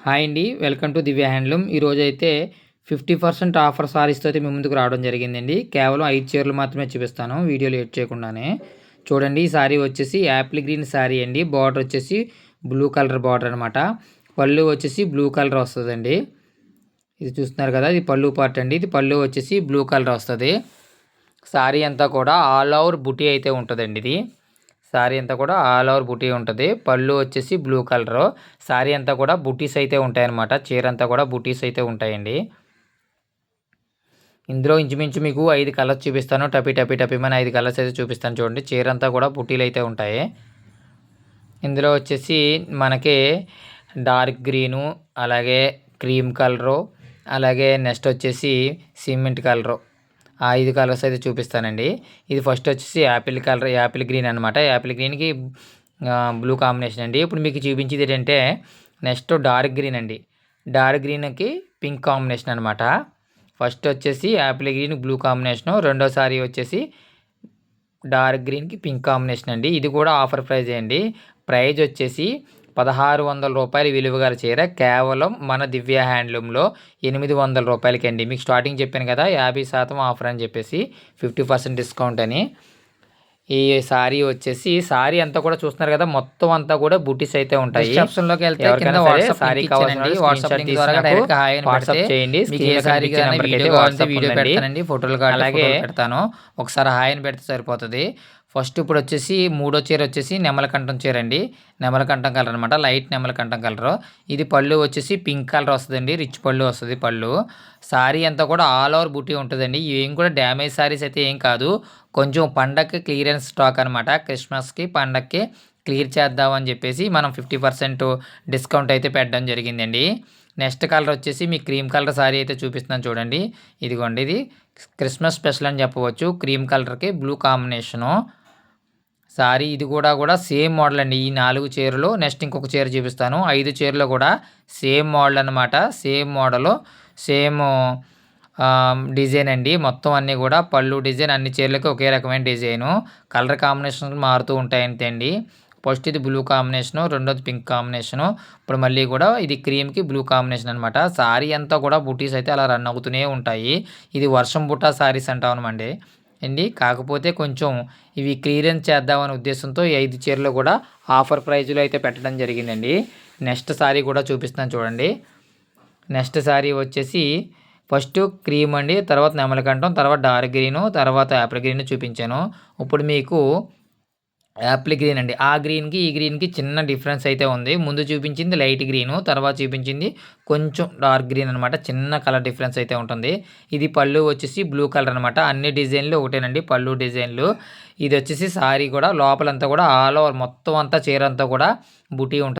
Hi అండి, welcome to Divya handloom. ఈరోజైతే 50% offer సారీస్తో అయితే మీ ముందుకు రావడం జరిగిందండి. కేవలం 5 చీరలు మాత్రమే చూపిస్తాను వీడియో లేట్ చేయకుండానే. చూడండి, ఈ సారీ వచ్చేసి యాపిల్ గ్రీన్ సారీ అండి. బార్డర్ వచ్చేసి బ్లూ కలర్ బార్డర్ అనమాట. పళ్ళు వచ్చేసి బ్లూ కలర్ వస్తుందండి. ఇది చూస్తున్నారు కదా, ఇది పళ్ళు పార్ట్ అండి. ఇది పళ్ళు వచ్చేసి బ్లూ కలర్ వస్తుంది. సారీ అంతా కూడా ఆల్ ఓవర్ బుటీ అయితే ఉంటుందండి. ఇది సారీ అంతా కూడా ఆల్ ఓవర్ బుటీ ఉంటుంది. పళ్ళు వచ్చేసి బ్లూ కలర్. సారీ అంతా కూడా బుటీస్ అయితే ఉంటాయన్నమాట. చీర అంతా కూడా బుటీస్ అయితే ఉంటాయండి. ఇందులో ఇంచుమించు మీకు 5 కలర్స్ చూపిస్తాను. టపిమని 5 కలర్స్ అయితే చూపిస్తాను. చూడండి, చీర అంతా కూడా బుటీలు అయితే ఉంటాయి. ఇందులో వచ్చేసి మనకి డార్క్ గ్రీను, అలాగే క్రీమ్ కలరు, అలాగే నెక్స్ట్ వచ్చేసి సిమెంట్ కలరు, 5 కలర్స్ అయితే చూపిస్తానండి. ఇది ఫస్ట్ వచ్చేసి యాపిల్ గ్రీన్ అనమాట. యాపిల్ గ్రీన్కి బ్లూ కాంబినేషన్ అండి. ఇప్పుడు మీకు చూపించేది ఏంటంటే నెక్స్ట్ డార్క్ గ్రీన్ అండి. డార్క్ గ్రీన్కి పింక్ కాంబినేషన్ అనమాట. ఫస్ట్ వచ్చేసి యాపిల్ గ్రీన్ బ్లూ కాంబినేషను, రెండోసారి వచ్చేసి డార్క్ గ్రీన్కి పింక్ కాంబినేషన్ అండి. ఇది కూడా ఆఫర్ ప్రైజ్ అండి. ప్రైజ్ వచ్చేసి 1600 రూపాయలు విలువ గల చీర కేవలం మన దివ్య హ్యాండ్లూమ్లో 800 రూపాయలకి అండి. మీకు స్టార్టింగ్ చెప్పాను కదా 50% ఆఫర్ అని చెప్పేసి, 50% డిస్కౌంట్ అని. ఈ సారీ వచ్చేసి సారీ అంతా కూడా చూస్తున్నారు కదా, మొత్తం అంతా కూడా బూటీస్ అయితే ఉంటాయి. ఆప్షన్లోకి వెళ్తే కింద సారీ కావాలండి, వాట్సాప్ లింక్ ద్వారా డైరెక్ట్ హాయ్ అని వాట్సాప్ చేయండి. వీడియో పెడతానండి, ఫోటోలు అలాగే పెడతాను. ఒకసారి హాయ్ అని పెడితే సరిపోతుంది. ఫస్ట్ ఇప్పుడు వచ్చేసి మూడో చీర వచ్చేసి నెమలకంఠం చీర అండి. నెమలకంఠం కలర్ అనమాట, లైట్ నెమలకంఠం కలర్. ఇది పళ్ళు వచ్చేసి పింక్ కలర్ వస్తుందండి, రిచ్ పళ్ళు వస్తుంది. పళ్ళు సారీ అంతా కూడా ఆల్ ఓవర్ బూటీ ఉంటుందండి. ఏం కూడా డ్యామేజ్ సారీస్ అయితే ఏం కాదు. కొంచెం పండగకి క్లియరెన్స్ స్టాక్ అనమాట. క్రిస్మస్కి పండగకి క్లియర్ చేద్దామని చెప్పేసి మనం 50% డిస్కౌంట్ అయితే పెట్టడం జరిగిందండి. నెక్స్ట్ కలర్ వచ్చేసి మీ క్రీమ్ కలర్ సారీ అయితే చూపిస్తున్నాను చూడండి. ఇదిగోండి, ఇది క్రిస్మస్ స్పెషల్ అని చెప్పవచ్చు. క్రీమ్ కలర్కి బ్లూ కాంబినేషను సారీ. ఇది కూడా సేమ్ మోడల్ అండి. ఈ 4 చీరలు నెక్స్ట్ ఇంకొక చీర చూపిస్తాను. 5 చీరలు కూడా సేమ్ మోడల్ అనమాట. సేమ్ మోడలు, సేమ్ డిజైన్ అండి. మొత్తం అన్నీ కూడా పళ్ళు డిజైన్, అన్ని చీరలకి ఒకే రకమైన డిజైను. కలర్ కాంబినేషన్లు మారుతూ ఉంటాయి అంతే అండి. ఫస్ట్ ఇది బ్లూ కాంబినేషను, రెండోది పింక్ కాంబినేషను, ఇప్పుడు మళ్ళీ కూడా ఇది క్రీమ్కి బ్లూ కాంబినేషన్ అనమాట. సారీ అంతా కూడా బుటీస్ అయితే అలా రన్ అవుతూనే ఉంటాయి. ఇది వర్షం బుట్టా సారీస్ అంటామనమండి అండి. కాకపోతే కొంచెం ఇవి క్లియరెన్స్ చేద్దామనే ఉద్దేశంతో ఈ 5 చీరలు కూడా ఆఫర్ ప్రైజ్లో అయితే పెట్టడం జరిగిందండి. నెక్స్ట్ సారీ కూడా చూపిస్తున్నాను చూడండి. నెక్స్ట్ సారీ వచ్చేసి ఫస్ట్ క్రీమ్ అండి, తర్వాత నెమలకంఠం, తర్వాత డార్క్ గ్రీను, తర్వాత యాపిల్ గ్రీన్ చూపించాను. ఇప్పుడు మీకు యాపిల్ గ్రీన్ అండి. ఆ గ్రీన్కి ఈ గ్రీన్కి చిన్న డిఫరెన్స్ అయితే ఉంది. ముందు చూపించింది లైట్ గ్రీను, తర్వాత చూపించింది కొంచెం డార్క్ గ్రీన్ అనమాట. చిన్న కలర్ డిఫరెన్స్ అయితే ఉంటుంది. ఇది పళ్ళు వచ్చేసి బ్లూ కలర్ అనమాట. అన్ని డిజైన్లు ఒకటేనండి, పళ్ళు డిజైన్లు. ఇది వచ్చేసి సారీ కూడా లోపలంతా కూడా ఆల్ ఓవర్ మొత్తం అంతా చీర అంతా కూడా బుటీ ఉంటుంది.